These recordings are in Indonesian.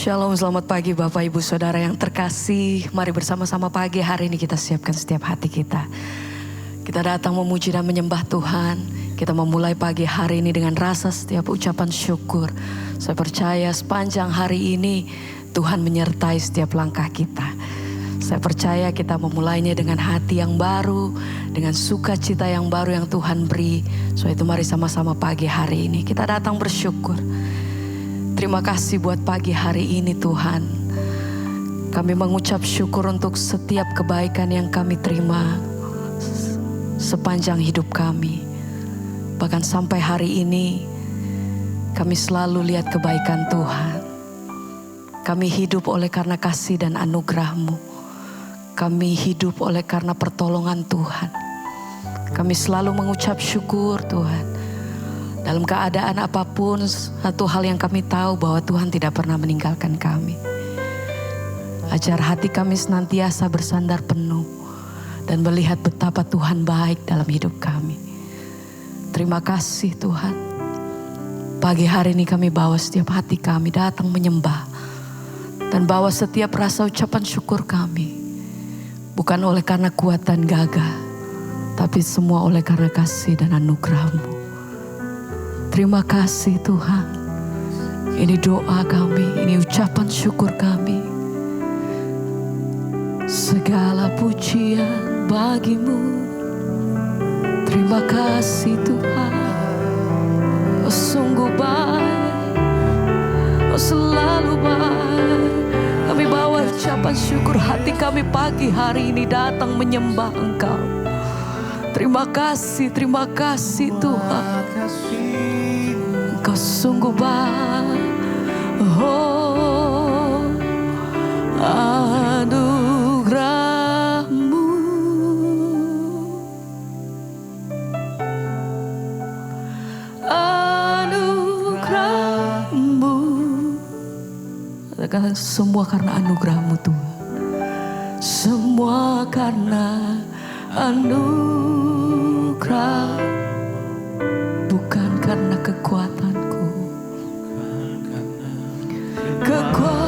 Shalom, selamat pagi Bapak Ibu Saudara yang terkasih. Mari bersama-sama pagi hari ini kita siapkan setiap hati kita. Kita datang memuji dan menyembah Tuhan. Kita memulai pagi hari ini dengan rasa setiap ucapan syukur. Saya percaya sepanjang hari ini Tuhan menyertai setiap langkah kita. Saya percaya kita memulainya dengan hati yang baru, dengan sukacita yang baru yang Tuhan beri. So itu mari sama-sama pagi hari ini kita datang bersyukur. Terima kasih buat pagi hari ini Tuhan. Kami mengucap syukur untuk setiap kebaikan yang kami terima sepanjang hidup kami. Bahkan sampai hari ini kami selalu lihat kebaikan Tuhan. Kami hidup oleh karena kasih dan anugerah-Mu. Kami hidup oleh karena pertolongan Tuhan. Kami selalu mengucap syukur Tuhan. Dalam keadaan apapun, satu hal yang kami tahu bahwa Tuhan tidak pernah meninggalkan kami. Ajar hati kami senantiasa bersandar penuh dan melihat betapa Tuhan baik dalam hidup kami. Terima kasih Tuhan. Pagi hari ini kami bawa setiap hati kami datang menyembah dan bawa setiap rasa ucapan syukur kami. Bukan oleh karena kuat dan gagah, tapi semua oleh karena kasih dan anugerah-Mu. Terima kasih Tuhan. Ini doa kami, ini ucapan syukur kami. Segala pujian bagi-Mu. Terima kasih Tuhan. Oh sungguh baik, oh selalu baik. Kami bawa ucapan syukur, hati kami pagi hari ini datang menyembah Engkau. Terima kasih Tuhan. Engkau sungguh baik, oh anugerah-Mu. Anugerah-Mu. Katakan semua karena anugerah-Mu Tuhan. Semua karena anugerah, bukan karena kekuatanku, kekuatanku,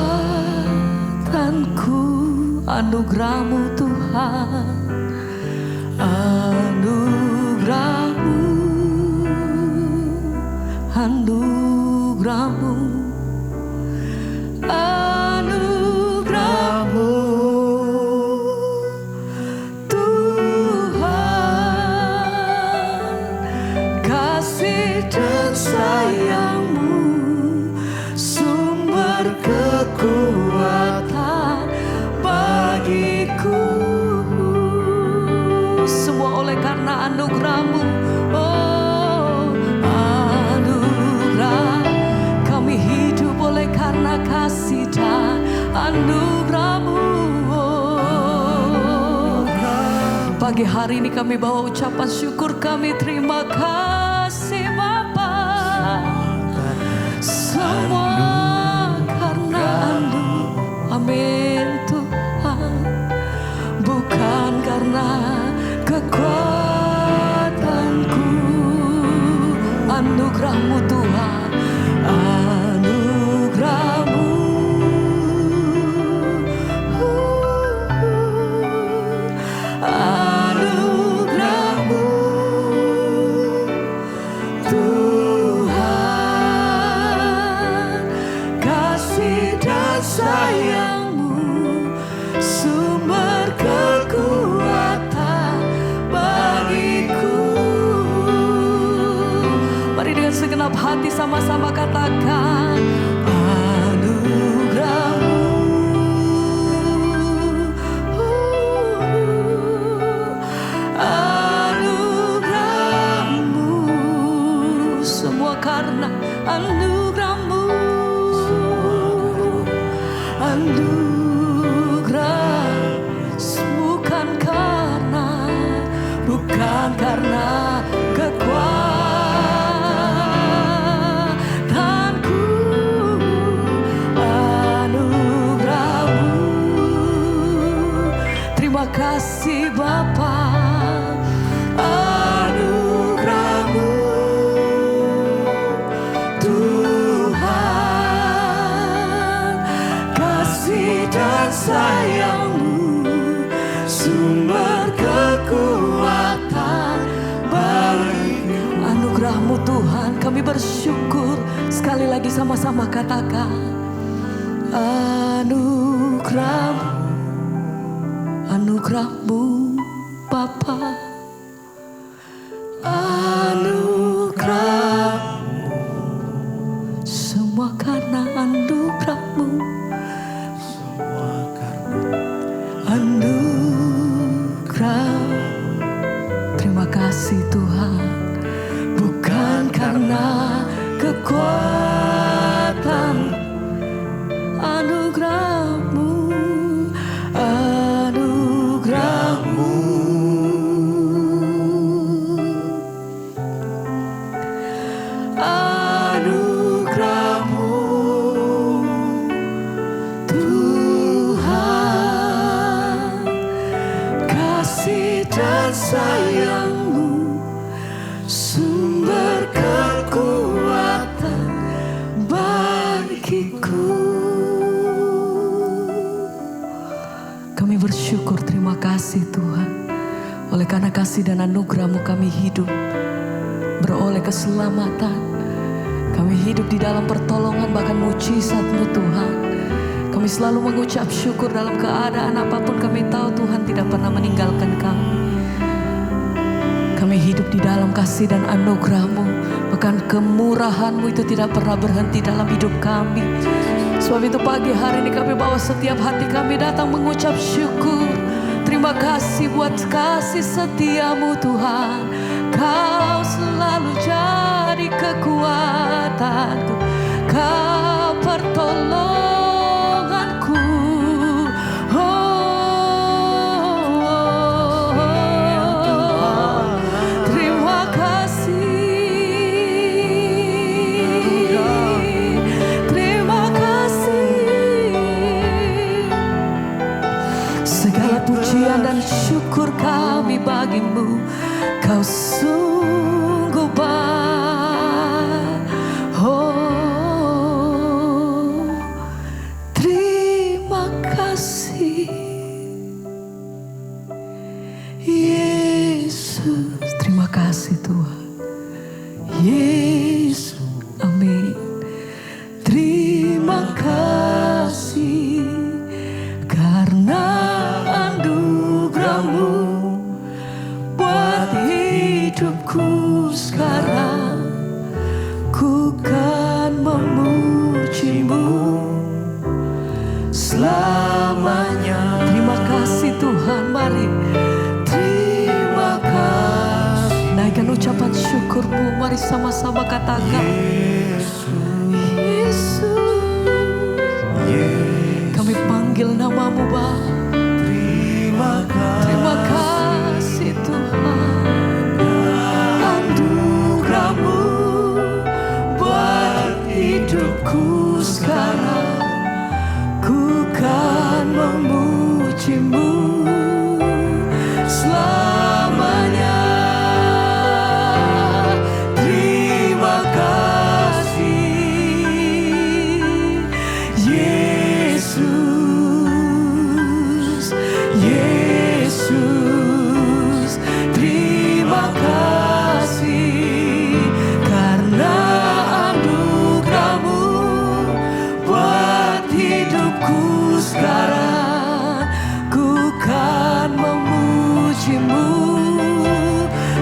anugerah-Mu Tuhan, anugerah-Mu, anugerah-Mu, anugerah-Mu. Sayang-Mu, sumber kekuatan bagiku. Semua oleh karena anugerah-Mu. Oh, anugerah. Kami hidup oleh karena kasih dan anugerah-Mu. Oh, pagi hari ini kami bawa ucapan syukur kami. Terima kasih Bapa. Semua karena amin Tuhan. Bukan karena kekuatanku, anugerah-Mu Tuhan, anugerah-Mu, anugerah-Mu Tuhan, kasih dan sayang-Mu, sumber kekuatan bagiku. Mari dengan segenap hati sama-sama katakan anugerah-Mu, anugerah-Mu, semua karena anugerah-Mu, anugerah, bukan karena kekuatanku, anugerah-Mu. Terima kasih Bapa, anugerah-Mu Tuhan, sayang-Mu, sumber kekuatan bagi. Anugerah-Mu Tuhan, kami bersyukur. Sekali lagi sama-sama katakan, anugerah-Mu, anugerah-Mu Bapa, anugerah-Mu, semua karena anugerah-Mu, semua karena anugerah. Terima kasih Tuhan, bukan karena kekuatan, anugerah-Mu, anugerah-Mu, anugerah-Mu Tuhan, kasih dan sayang-Mu, sumber kekuatan bagiku. Kami bersyukur, terima kasih Tuhan. Oleh karena kasih dan anugerah-Mu kami hidup, beroleh keselamatan. Kami hidup di dalam pertolongan, bahkan mujizat-Mu Tuhan. Kami selalu mengucap syukur dalam keadaan apapun. Kami tahu Tuhan tidak pernah meninggalkan kami. Kami hidup di dalam kasih dan anugerah-Mu, bahkan kemurahan-Mu itu tidak pernah berhenti dalam hidup kami. Sebab itu pagi hari ini kami bawa setiap hati kami datang mengucap syukur. Terima kasih buat kasih setia-Mu Tuhan. Kau selalu jadi kekuatanku, Kau pertolonganku. Terima kasih, terima kasih. Segala pujian dan syukur kami bagi-Mu. Kau sungguh baik. Oh, terima kasih Yesus. Terima kasih Tuhan Yesus. Amin. Terima kasih karena anugerah-Mu buat hidupku sekarang. Ku kan memuji-Mu selamanya. Terima kasih Tuhan, mari terima kasih. Naikkan ucapan syukur-Mu, mari sama-sama katakan Yesus, kami panggil nama-Mu Bapa. Terima kasih Tuhan, anugerah-Mu buat hidupku sekarang. Ku kan memuji-Mu selamanya. Terima kasih Yesus, Yesus. Terima kasih karena anugerah-Mu buat hidupku sekarang. Ku kan memuji-Mu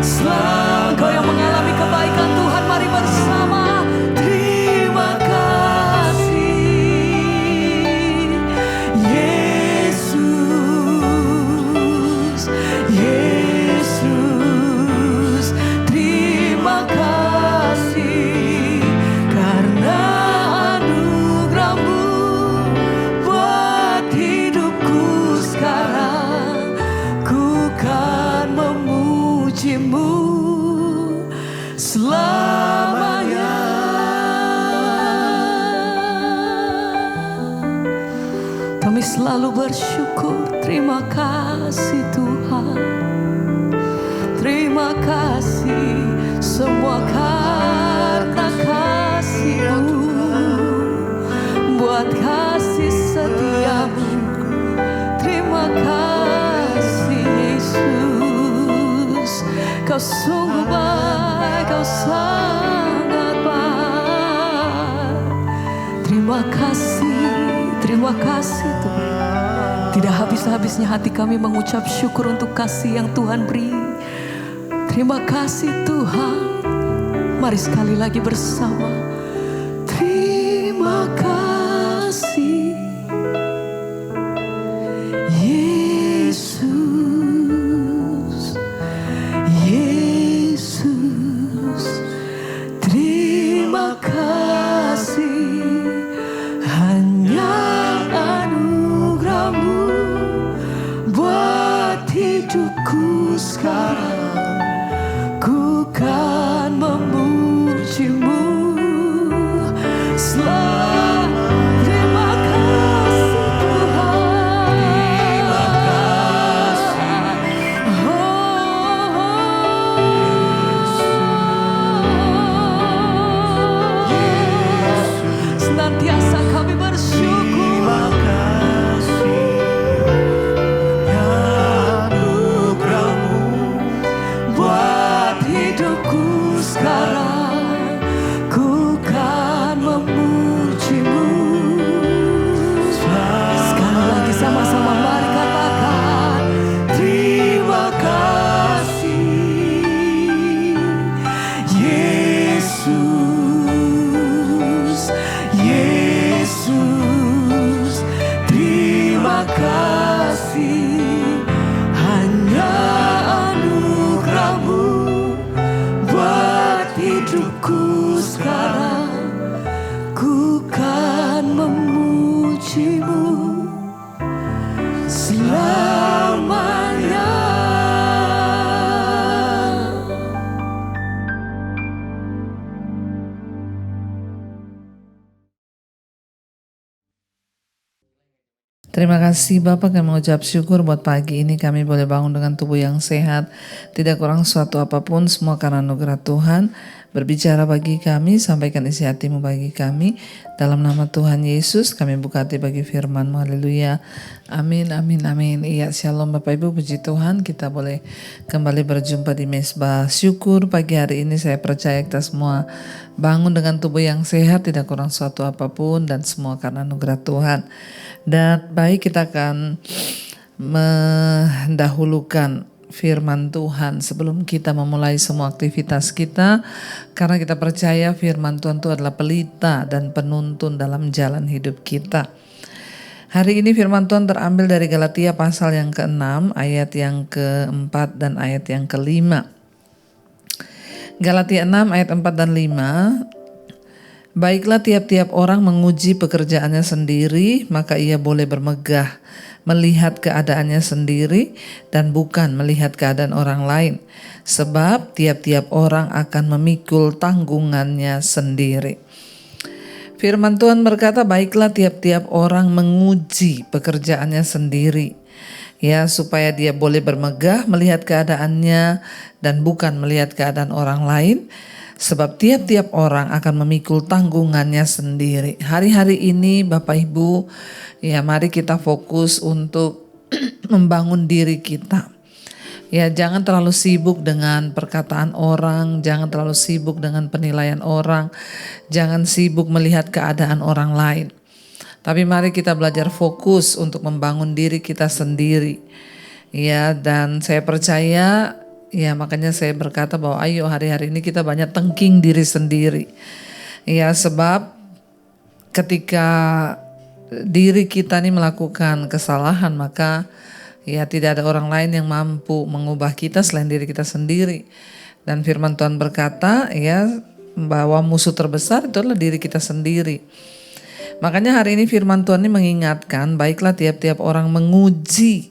selalu. Kau yang mengalami kebaikan Tuhan, mari bersama. Terima kasih Yesus, Yesus. Terima kasih karena anugerah-Mu buat hidupku sekarang. Ku kan memuji-Mu selamanya. Kami selalu bersyukur. Terima kasih Tuhan, terima kasih semua karena kasih-Mu, buat kasih setia-Mu Kau sungguh baik, Kau sangat baik. Terima kasih Tuhan. Tidak habis-habisnya hati kami mengucap syukur untuk kasih yang Tuhan beri. Terima kasih Tuhan. Mari sekali lagi bersama. Terima kasih Yesus, Yesus. Terima kasih hanya anugerah-Mu buat hidupku sekarang. Ku kan memuji-Mu selalu. Terima kasih Tuhan. Terima kasih. Yesus. Senantiasa kami bersyukur. Terima kasih anugerah-Mu buat hidupku sekarang. Ku kan memuji-Mu. Sekali lagi sama-sama mari katakan terima kasih Yesus, Yesus. Terima kasih hanya anugerah-Mu buat hidupku sekarang. Ku kan memuji-Mu selamanya. Terima kasih Bapak, kami mengucap syukur buat pagi ini kami boleh bangun dengan tubuh yang sehat, tidak kurang suatu apapun, semua karena anugerah Tuhan. Berbicara bagi kami, sampaikan isi hati-Mu bagi kami. Dalam nama Tuhan Yesus kami buka hati bagi firman-Mu. Haleluya. Amin, amin, amin. Iya, shalom Bapak Ibu, puji Tuhan. Kita boleh kembali berjumpa di Mesbah Syukur. Pagi hari ini saya percaya kita semua bangun dengan tubuh yang sehat, tidak kurang suatu apapun, dan semua karena anugerah Tuhan. Dan baik, kita akan mendahulukan firman Tuhan sebelum kita memulai semua aktivitas kita, karena kita percaya firman Tuhan itu adalah pelita dan penuntun dalam jalan hidup kita. Hari ini firman Tuhan terambil dari Galatia pasal yang ke-6 ayat yang ke-4 dan ayat yang ke-5. Galatia 6 ayat 4 dan 5. Baiklah, tiap-tiap orang menguji pekerjaannya sendiri, maka ia boleh bermegah melihat keadaannya sendiri dan bukan melihat keadaan orang lain. Sebab tiap-tiap orang akan memikul tanggungannya sendiri. Firman Tuhan berkata, baiklah tiap-tiap orang menguji pekerjaannya sendiri, ya, supaya dia boleh bermegah melihat keadaannya dan bukan melihat keadaan orang lain. Sebab tiap-tiap orang akan memikul tanggungannya sendiri. Hari-hari ini Bapak Ibu, ya mari kita fokus untuk membangun diri kita. Ya, jangan terlalu sibuk dengan perkataan orang, jangan terlalu sibuk dengan penilaian orang, jangan sibuk melihat keadaan orang lain. Tapi mari kita belajar fokus untuk membangun diri kita sendiri. Ya, dan saya percaya, ya makanya saya berkata bahwa ayo hari-hari ini kita banyak tengking diri sendiri. Ya, sebab ketika diri kita ini melakukan kesalahan, maka ya tidak ada orang lain yang mampu mengubah kita selain diri kita sendiri. Dan firman Tuhan berkata ya bahwa musuh terbesar itu adalah diri kita sendiri. Makanya hari ini firman Tuhan ini mengingatkan, baiklah tiap-tiap orang menguji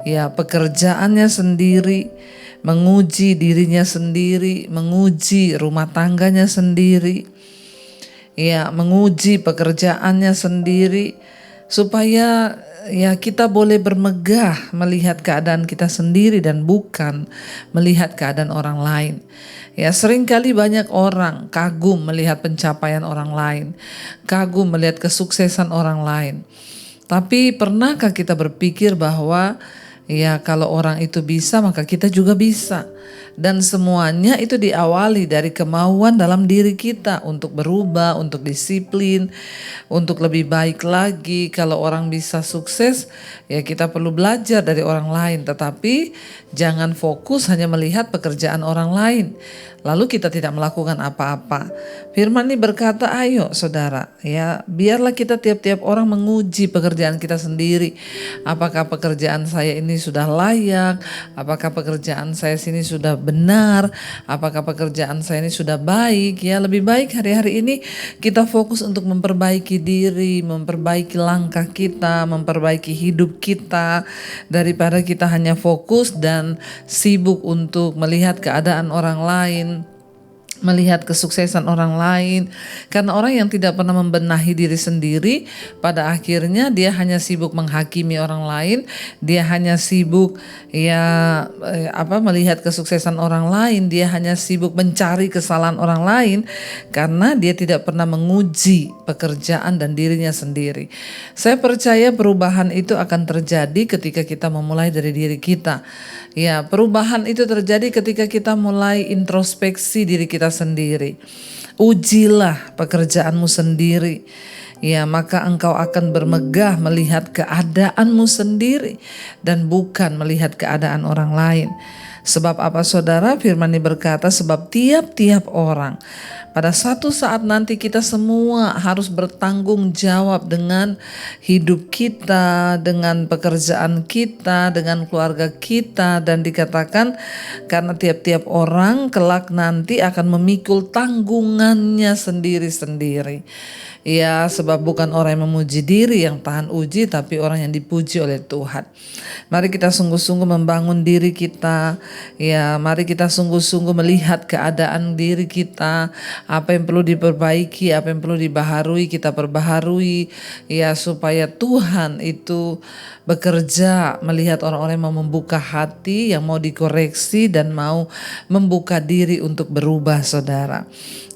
ya pekerjaannya sendiri, menguji dirinya sendiri, menguji rumah tangganya sendiri, ya menguji pekerjaannya sendiri, supaya ya kita boleh bermegah melihat keadaan kita sendiri dan bukan melihat keadaan orang lain. Ya, seringkali banyak orang kagum melihat pencapaian orang lain, kagum melihat kesuksesan orang lain. Tapi pernahkah kita berpikir bahwa ya kalau orang itu bisa maka kita juga bisa. Dan semuanya itu diawali dari kemauan dalam diri kita untuk berubah, untuk disiplin, untuk lebih baik lagi. Kalau orang bisa sukses, ya kita perlu belajar dari orang lain. Tetapi jangan fokus hanya melihat pekerjaan orang lain, lalu kita tidak melakukan apa-apa. Firman ini berkata, ayo saudara, ya biarlah kita tiap-tiap orang menguji pekerjaan kita sendiri. Apakah pekerjaan saya ini sudah layak? Apakah pekerjaan saya sini sudah benar? Apakah pekerjaan saya ini sudah baik? Ya lebih baik hari-hari ini kita fokus untuk memperbaiki diri, memperbaiki langkah kita, memperbaiki hidup kita, daripada kita hanya fokus dan sibuk untuk melihat keadaan orang lain, melihat kesuksesan orang lain. Karena orang yang tidak pernah membenahi diri sendiri, pada akhirnya dia hanya sibuk menghakimi orang lain, dia hanya sibuk melihat kesuksesan orang lain, dia hanya sibuk mencari kesalahan orang lain, karena dia tidak pernah menguji pekerjaan dan dirinya sendiri. Saya percaya perubahan itu akan terjadi ketika kita memulai dari diri kita. Ya, perubahan itu terjadi ketika kita mulai introspeksi diri kita sendiri. Ujilah pekerjaanmu sendiri. Ya, maka engkau akan bermegah melihat keadaanmu sendiri dan bukan melihat keadaan orang lain. Sebab apa saudara? Firman ini berkata, sebab tiap-tiap orang pada satu saat nanti kita semua harus bertanggung jawab dengan hidup kita, dengan pekerjaan kita, dengan keluarga kita. Dan dikatakan karena tiap-tiap orang kelak nanti akan memikul tanggungannya sendiri-sendiri. Ya, sebab bukan orang yang memuji diri yang tahan uji, tapi orang yang dipuji oleh Tuhan. Mari kita sungguh-sungguh membangun diri kita. Ya, mari kita sungguh-sungguh melihat keadaan diri kita, apa yang perlu diperbaiki, apa yang perlu dibaharui, kita perbaharui. Ya, supaya Tuhan itu bekerja melihat orang-orang yang mau membuka hati, yang mau dikoreksi dan mau membuka diri untuk berubah, saudara.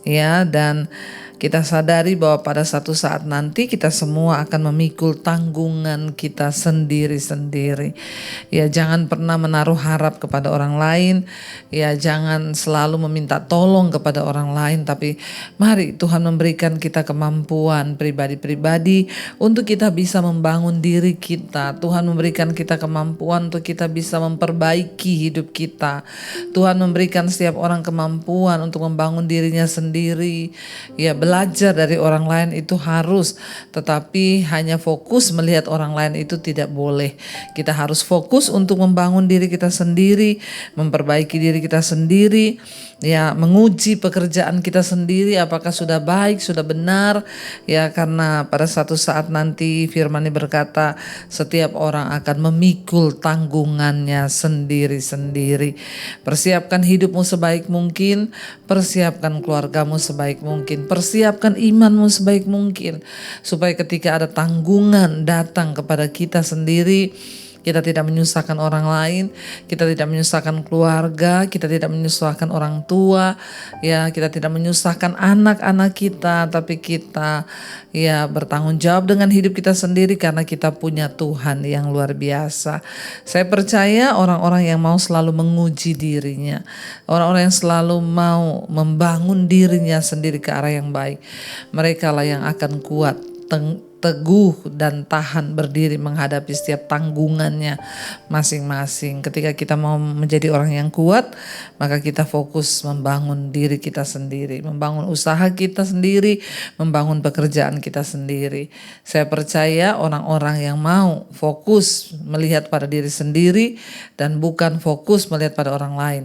Ya, dan kita sadari bahwa pada satu saat nanti kita semua akan memikul tanggungan kita sendiri-sendiri. Ya, jangan pernah menaruh harap kepada orang lain. Ya, jangan selalu meminta tolong kepada orang lain. Tapi mari Tuhan memberikan kita kemampuan pribadi-pribadi untuk kita bisa membangun diri kita. Tuhan memberikan kita kemampuan untuk kita bisa memperbaiki hidup kita. Tuhan memberikan setiap orang kemampuan untuk membangun dirinya sendiri. Ya, belajar dari orang lain itu harus, tetapi hanya fokus melihat orang lain itu tidak boleh. Kita harus fokus untuk membangun diri kita sendiri, memperbaiki diri kita sendiri, ya, menguji pekerjaan kita sendiri apakah sudah baik, sudah benar. Ya, karena pada satu saat nanti firman ini berkata setiap orang akan memikul tanggungannya sendiri-sendiri. Persiapkan hidupmu sebaik mungkin, persiapkan keluargamu sebaik mungkin, persiapkan imanmu sebaik mungkin, supaya ketika ada tanggungan datang kepada kita sendiri, kita tidak menyusahkan orang lain, kita tidak menyusahkan keluarga, kita tidak menyusahkan orang tua, ya, kita tidak menyusahkan anak-anak kita, tapi kita ya bertanggung jawab dengan hidup kita sendiri karena kita punya Tuhan yang luar biasa. Saya percaya orang-orang yang mau selalu menguji dirinya, orang-orang yang selalu mau membangun dirinya sendiri ke arah yang baik, mereka lah yang akan kuat, teguh dan tahan berdiri menghadapi setiap tanggungannya masing-masing. Ketika kita mau menjadi orang yang kuat, maka kita fokus membangun diri kita sendiri, membangun usaha kita sendiri, membangun pekerjaan kita sendiri. Saya percaya orang-orang yang mau fokus melihat pada diri sendiri dan bukan fokus melihat pada orang lain,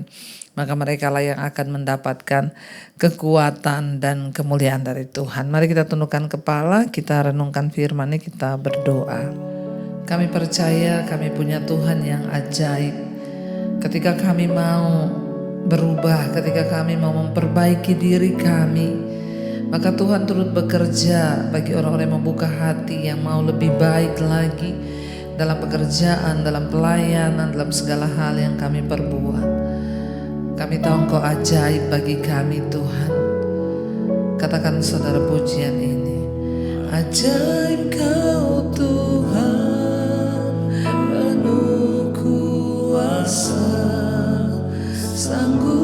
maka mereka lah yang akan mendapatkan kekuatan dan kemuliaan dari Tuhan. Mari kita tundukkan kepala, kita renungkan firman ini, kita berdoa. Kami percaya kami punya Tuhan yang ajaib. Ketika kami mau berubah, ketika kami mau memperbaiki diri kami, maka Tuhan turut bekerja bagi orang-orang yang membuka hati, yang mau lebih baik lagi dalam pekerjaan, dalam pelayanan, dalam segala hal yang kami perbuat. Kami tahu Engkau ajaib bagi kami, Tuhan. Katakan saudara pujian ini. Ajaib Kau Tuhan, penuh kuasa, sanggup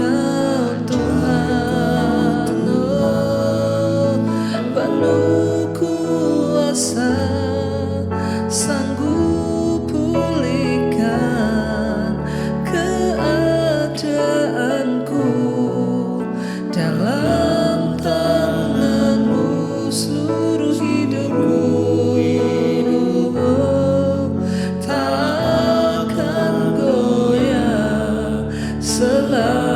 Engkau Tuhan, oh, penuh kuasa, sanggup pulihkan keadaanku. Dalam tangan-Mu seluruh hidupku, tak akan goyah selamanya.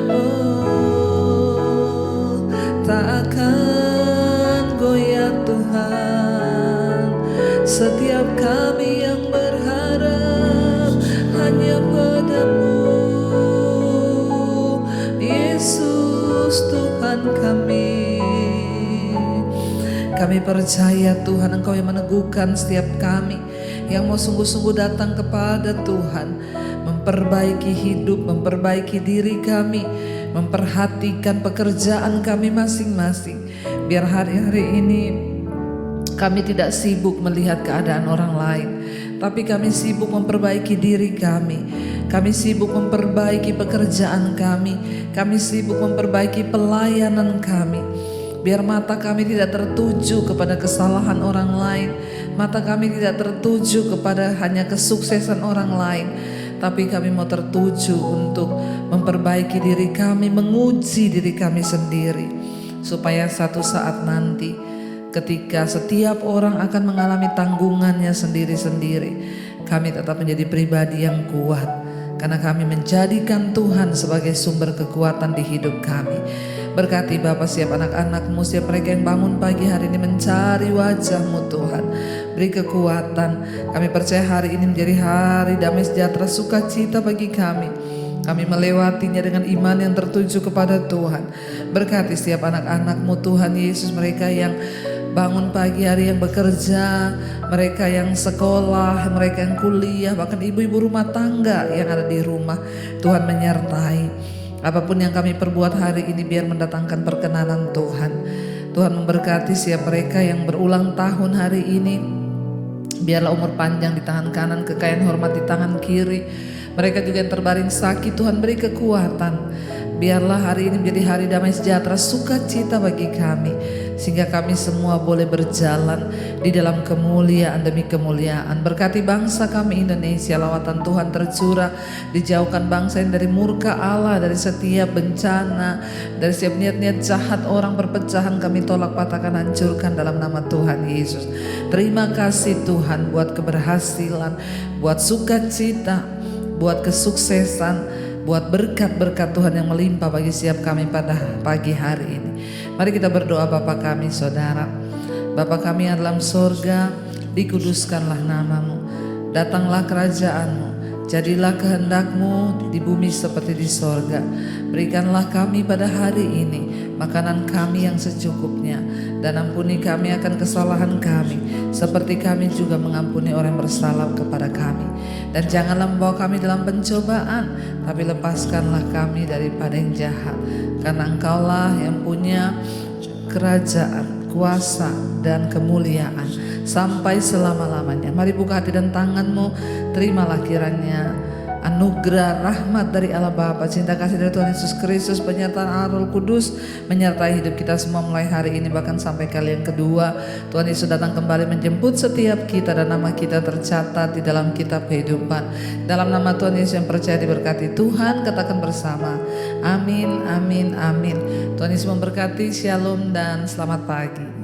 Oh, tak akan goyah Tuhan. Setiap kami yang berharap hanya padamu, Yesus Tuhan kami. Kami percaya Tuhan, Engkau yang meneguhkan setiap kami yang mau sungguh-sungguh datang kepada Tuhan, memperbaiki hidup, memperbaiki diri kami, memperhatikan pekerjaan kami masing-masing. Biar hari-hari ini kami tidak sibuk melihat keadaan orang lain, tapi kami sibuk memperbaiki diri kami. Kami sibuk memperbaiki pekerjaan kami sibuk memperbaiki pelayanan kami. Biar mata kami tidak tertuju kepada kesalahan orang lain, mata kami tidak tertuju kepada hanya kesuksesan orang lain, tapi kami mau tertuju untuk memperbaiki diri kami, menguji diri kami sendiri, supaya satu saat nanti ketika setiap orang akan mengalami tanggungannya sendiri-sendiri, kami tetap menjadi pribadi yang kuat, karena kami menjadikan Tuhan sebagai sumber kekuatan di hidup kami. Berkati Bapa setiap anak-anak-Mu, setiap mereka yang bangun pagi hari ini mencari wajah-Mu Tuhan. Beri kekuatan. Kami percaya hari ini menjadi hari damai sejahtera sukacita bagi kami. Kami melewatinya dengan iman yang tertuju kepada Tuhan. Berkati setiap anak-anak-Mu Tuhan Yesus, mereka yang bangun pagi hari, yang bekerja, mereka yang sekolah, mereka yang kuliah, bahkan ibu-ibu rumah tangga yang ada di rumah. Tuhan menyertai. Apapun yang kami perbuat hari ini biar mendatangkan perkenanan Tuhan. Tuhan memberkati setiap mereka yang berulang tahun hari ini. Biarlah umur panjang di tangan kanan, kekayaan hormat di tangan kiri. Mereka juga yang terbaring sakit, Tuhan beri kekuatan. Biarlah hari ini menjadi hari damai sejahtera, sukacita bagi kami, sehingga kami semua boleh berjalan di dalam kemuliaan demi kemuliaan. Berkati bangsa kami Indonesia, lawatan Tuhan tercurah, dijauhkan bangsa yang dari murka Allah, dari setiap bencana, dari setiap niat-niat jahat orang perpecahan, kami tolak, patahkan, hancurkan dalam nama Tuhan Yesus. Terima kasih Tuhan buat keberhasilan, buat sukacita, buat kesuksesan, buat berkat-berkat Tuhan yang melimpah bagi setiap kami pada pagi hari ini. Mari kita berdoa. Bapa kami saudara, Bapa kami yang dalam sorga, dikuduskanlah namamu, datanglah kerajaanmu, jadilah kehendak-Mu di bumi seperti di sorga. Berikanlah kami pada hari ini makanan kami yang secukupnya, dan ampuni kami akan kesalahan kami, seperti kami juga mengampuni orang yang bersalah kepada kami. Dan janganlah membawa kami dalam pencobaan, tapi lepaskanlah kami daripada yang jahat. Karena Engkaulah yang punya kerajaan, kuasa, dan kemuliaan sampai selama-lamanya. Mari buka hati dan tangan-Mu, terimalah kiranya anugerah rahmat dari Allah Bapa, cinta kasih dari Tuhan Yesus Kristus, penyertaan Allah Roh Kudus menyertai hidup kita semua mulai hari ini bahkan sampai kali yang kedua. Tuhan Yesus datang kembali menjemput setiap kita, dan nama kita tercatat di dalam kitab kehidupan. Dalam nama Tuhan Yesus yang percaya diberkati Tuhan, katakan bersama, amin, amin, amin. Tuhan Yesus memberkati, shalom dan selamat pagi.